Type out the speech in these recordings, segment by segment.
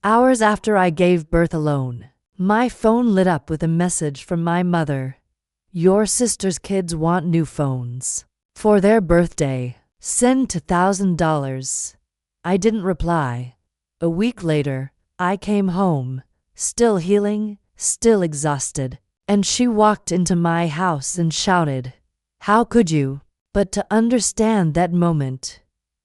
Hours after I gave birth alone, my phone lit up with a message from my mother. Your sister's kids want new phones. For their birthday, send $1,000. I didn't reply. A week later, I came home, still healing, still exhausted, and she walked into my house and shouted, "How could you?" But to understand that moment,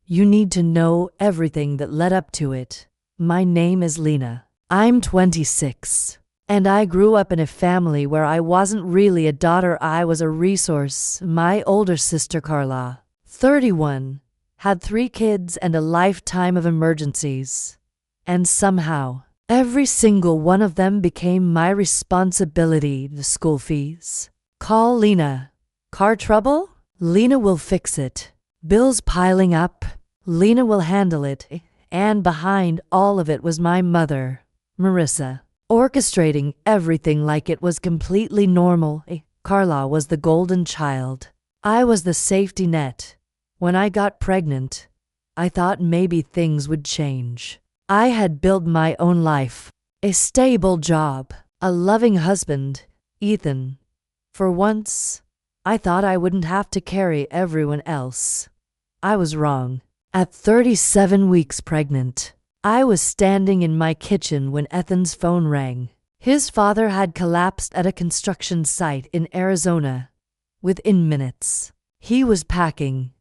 you need to know everything that led up to it. My name is Lena. I'm 26. And I grew up in a family where I wasn't really a daughter, I was a resource. My older sister Carla, 31, had 3 kids and a lifetime of emergencies. And somehow, every single one of them became my responsibility. The school fees. Call Lena. Car trouble? Lena will fix it. Bills piling up? Lena will handle it. And behind all of it was my mother, Marissa, orchestrating everything like it was completely normal. Carla was the golden child. I was the safety net. When I got pregnant, I thought maybe things would change. I had built my own life, a stable job, a loving husband, Ethan. For once, I thought I wouldn't have to carry everyone else. I was wrong. At 37 weeks pregnant, I was standing in my kitchen when Ethan's phone rang. His father had collapsed at a construction site in Arizona. Within minutes, he was packing.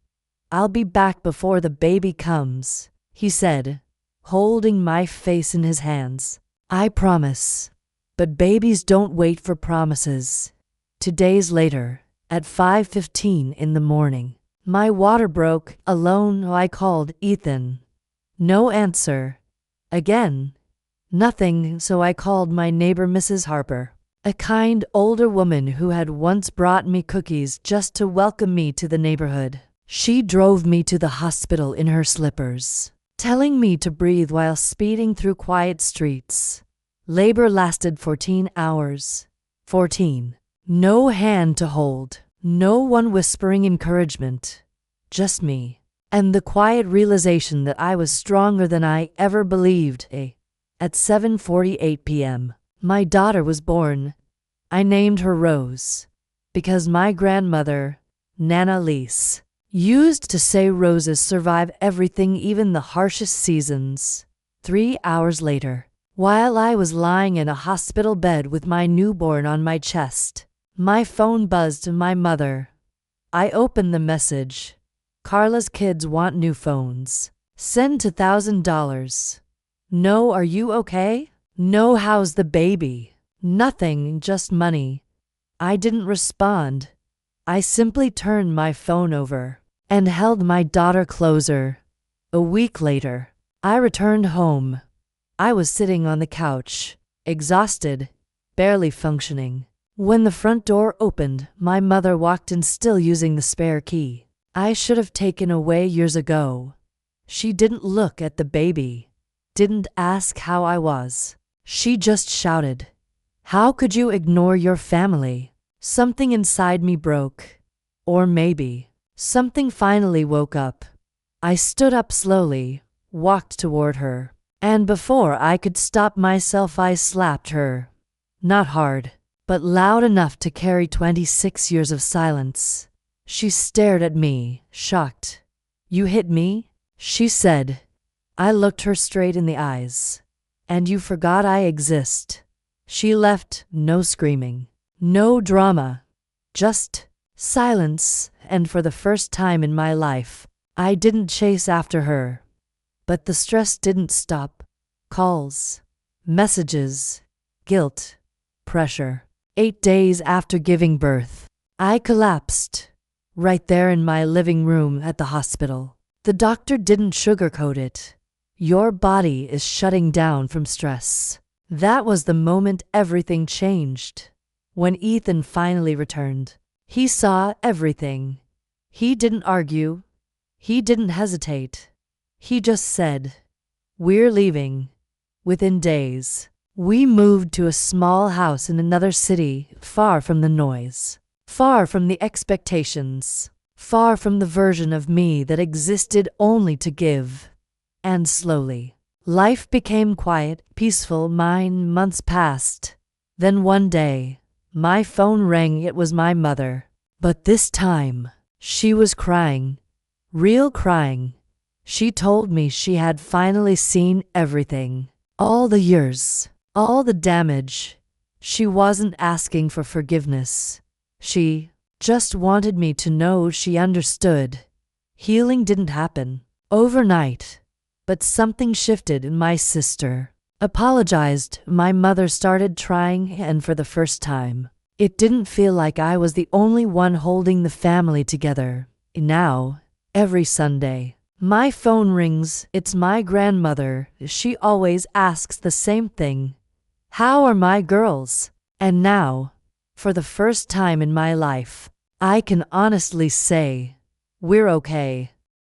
"I'll be back before the baby comes," he said, holding my face in his hands. "I promise." But babies don't wait for promises. 2 days later, at 5:15 in the morning, my water broke. Alone, I called Ethan. No answer. Again, nothing, so I called my neighbor Mrs. Harper, a kind older woman who had once brought me cookies just to welcome me to the neighborhood. She drove me to the hospital in her slippers, telling me to breathe while speeding through quiet streets. Labor lasted 14 hours. 14. No hand to hold. No one whispering encouragement, just me, and the quiet realization that I was stronger than I ever believed. At 7:48 p.m., my daughter was born. I named her Rose, because my grandmother, Nana Lise, used to say roses survive everything, even the harshest seasons. 3 hours later, while I was lying in a hospital bed with my newborn on my chest, my phone buzzed to my mother. I opened the message. "Carla's kids want new phones. Send $1,000. No, are you okay? No, how's the baby? Nothing, just money." I didn't respond. I simply turned my phone over and held my daughter closer. A week later, I returned home. I was sitting on the couch, exhausted, barely functioning, when the front door opened. My mother walked in, still using the spare key I should have taken away years ago. She didn't look at the baby, didn't ask how I was. She just shouted, "How could you ignore your family?" Something inside me broke. Or maybe something finally woke up. I stood up slowly, walked toward her, and before I could stop myself, I slapped her. Not hard, but loud enough to carry 26 years of silence. She stared at me, shocked. "You hit me?" she said. I looked her straight in the eyes. "And you forgot I exist." She left, no screaming, no drama, just silence, and for the first time in my life, I didn't chase after her. But the stress didn't stop. Calls, messages, guilt, pressure. 8 days after giving birth, I collapsed, right there in my living room at the hospital. The doctor didn't sugarcoat it. "Your body is shutting down from stress." That was the moment everything changed. When Ethan finally returned, he saw everything. He didn't argue. He didn't hesitate. He just said, "We're leaving." Within days, we moved to a small house in another city, far from the noise, far from the expectations, far from the version of me that existed only to give. And slowly, Life became quiet, peaceful. Months passed. Then one day, my phone rang. It was my mother. But this time, she was crying. Real crying. She told me she had finally seen everything. All the years, all the damage. She wasn't asking for forgiveness. She just wanted me to know she understood. Healing didn't happen overnight, but something shifted in my sister. Apologized. My mother started trying, and for the first time, it didn't feel like I was the only one holding the family together. Now, every Sunday, my phone rings. It's my grandmother. She always asks the same thing. How are my girls? And now, for the first time in my life, I can honestly say, we're okay.